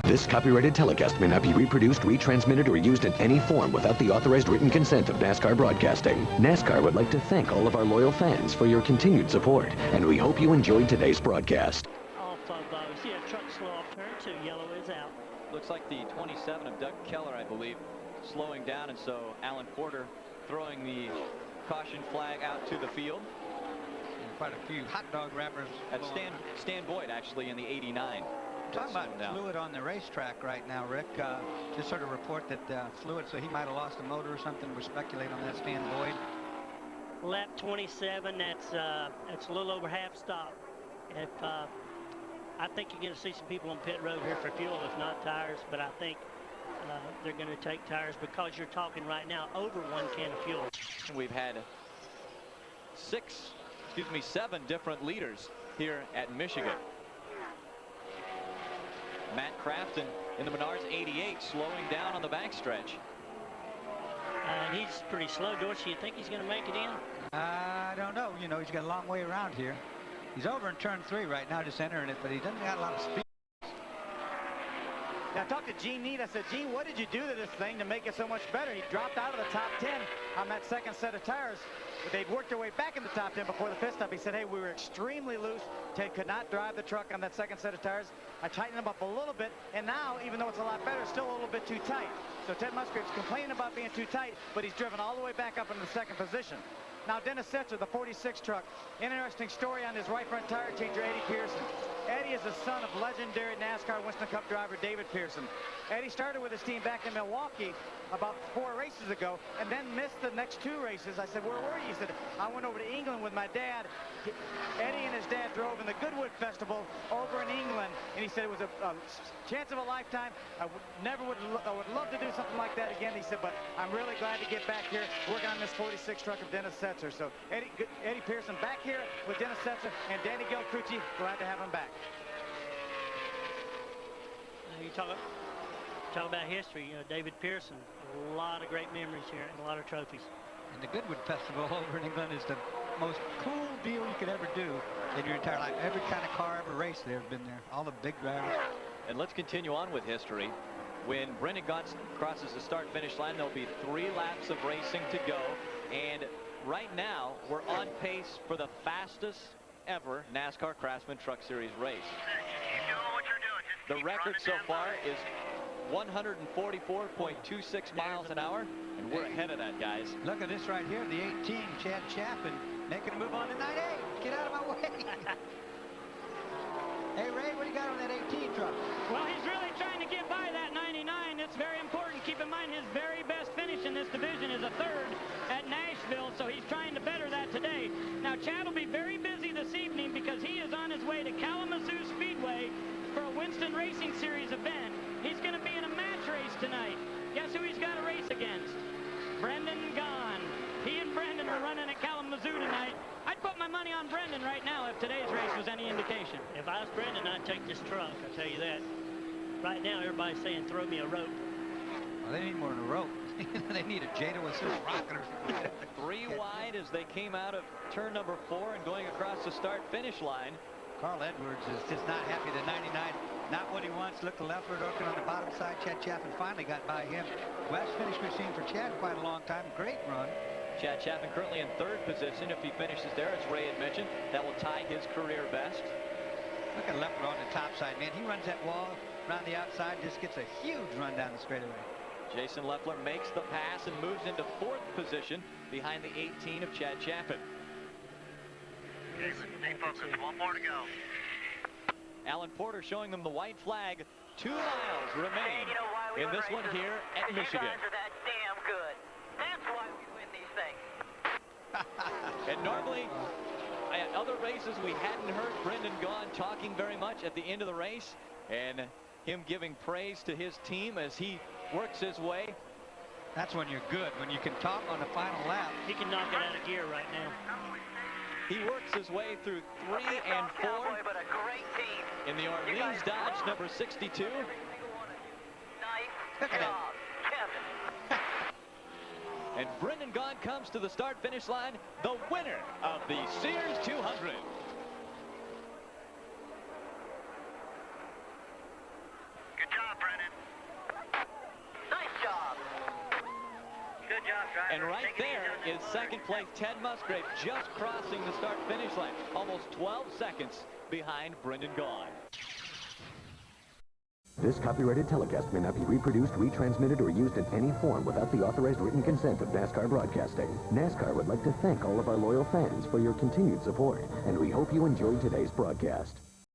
This copyrighted telecast may not be reproduced, retransmitted, or used in any form without the authorized written consent of NASCAR Broadcasting. NASCAR would like to thank all of our loyal fans for your continued support, and we hope you enjoyed today's broadcast. Off of, we see a truck slow off turn 2, yellow is out. Looks like the 27 of Doug Keller, I believe, slowing down, and so Alan Porter throwing the caution flag out to the field. And quite a few hot dog wrappers. At Stan Boyd, actually, in the 89. Talking about fluid on the racetrack right now, Rick. Just sort of report that fluid, so he might have lost a motor or something. We're speculating on that, Stan Boyd. Lap 27, that's a little over half stop. If I think you're going to see some people on pit road here for fuel, if not tires, but I think they're going to take tires because you're talking right now over 1 can of fuel. We've had 7 different leaders here at Michigan. Matt Crafton in the Menards 88 slowing down on the backstretch. And he's pretty slow. Dorsey, you think he's going to make it in? I don't know. You know, he's got a long way around here. He's over in turn 3 right now, just entering it, but he doesn't got a lot of speed. Now, I talked to Gene Neat. I said, Gene, what did you do to this thing to make it so much better? He dropped out of the top 10 on that second set of tires. But they'd worked their way back in the top 10 before the pit stop. He said, hey, we were extremely loose. Ted could not drive the truck on that second set of tires. I tightened them up a little bit, and now, even though it's a lot better, it's still a little bit too tight. So Ted Musgrave's complaining about being too tight, but he's driven all the way back up into the second position. Now, Dennis Setzer, the 46 truck, interesting story on his right front tire changer, Eddie Pearson. Eddie is the son of legendary NASCAR Winston Cup driver David Pearson. Eddie started with his team back in Milwaukee about 4 races ago and then missed the next 2 races. I said, where were you? He said, I went over to England with my dad. Eddie and his dad drove in the Goodwood Festival over in England, and he said it was a chance of a lifetime. I would love to do something like that again. He said, but I'm really glad to get back here working on this 46 truck of Dennis Setzer. So Eddie Pearson back here with Dennis Setzer and Danny Geltrucci. Glad to have him back. You talk about history. You know, David Pearson, a lot of great memories here and a lot of trophies. And the Goodwood Festival over in England is the most cool deal you could ever do in your entire life. Every kind of car ever raced there have been there. All the big drivers. And let's continue on with history. When Brendan Gaunce crosses the start-finish line, there'll be 3 laps of racing to go. And right now, we're on pace for the fastest ever NASCAR Craftsman Truck Series race. The record so far is 144.26 miles an hour, and we're ahead of that, guys. Look at this right here, the 18, Chad Chaffin, making a move on to 9A. Get out of my way. Hey, Ray, what do you got on that 18 truck? Well, he's really trying to get by that 99. It's very important. Keep in mind his very best finish in this division is a 3rd at Nashville, so he's trying to better that today. Now, Chad will be very busy this evening because he is on his way to Kalamazoo Speedway for a Winston Racing Series event. He's going to be in a match race tonight. Guess who he's got to race against? Brendan Gaughan. He and Brendan are running at Kalamazoo tonight. I'd put my money on Brendan right now if today's race was any indication. If I was Brendan, I'd take this truck. I'll tell you that. Right now, everybody's saying, throw me a rope. Well, they need more than a rope. They need a Jada with some rocket or something. 3 wide as they came out of turn number 4 and going across the start-finish line. Carl Edwards is just not happy. The 99, not what he wants. Look to leftward, looking on the bottom side. Chad Chaffin finally got by him. Best finish we've seen for Chad quite a long time. Great run. Chad Chaffin currently in 3rd position. If he finishes there, as Ray had mentioned, that will tie his career best. Look at leftward on the top side, man. He runs that wall around the outside, just gets a huge run down the straightaway. Jason Leffler makes the pass and moves into 4th position behind the 18 of Chad Chaffin. Jason, stay focused. 1 more to go. Alan Porter showing them the white flag. 2 miles remain in this one here at Michigan. You guys are that damn good. That's why we win these things. And normally, at other races, we hadn't heard Brendan Gaughan talking very much at the end of the race, and him giving praise to his team as he works his way. That's when you're good, when you can talk on the final lap. He can knock it out of gear right now. He works his way through 3 and 4 but a great team. in the Orleans Dodge number 62. Nice job, Kevin. And Brendan Gaughan comes to the start-finish line, the winner of the Sears 200. Good job. Good job, driver. And right there is second place Ted Musgrave, just crossing the start-finish line, almost 12 seconds behind Brendan Gaughan. This copyrighted telecast may not be reproduced, retransmitted, or used in any form without the authorized written consent of NASCAR Broadcasting. NASCAR would like to thank all of our loyal fans for your continued support, and we hope you enjoyed today's broadcast.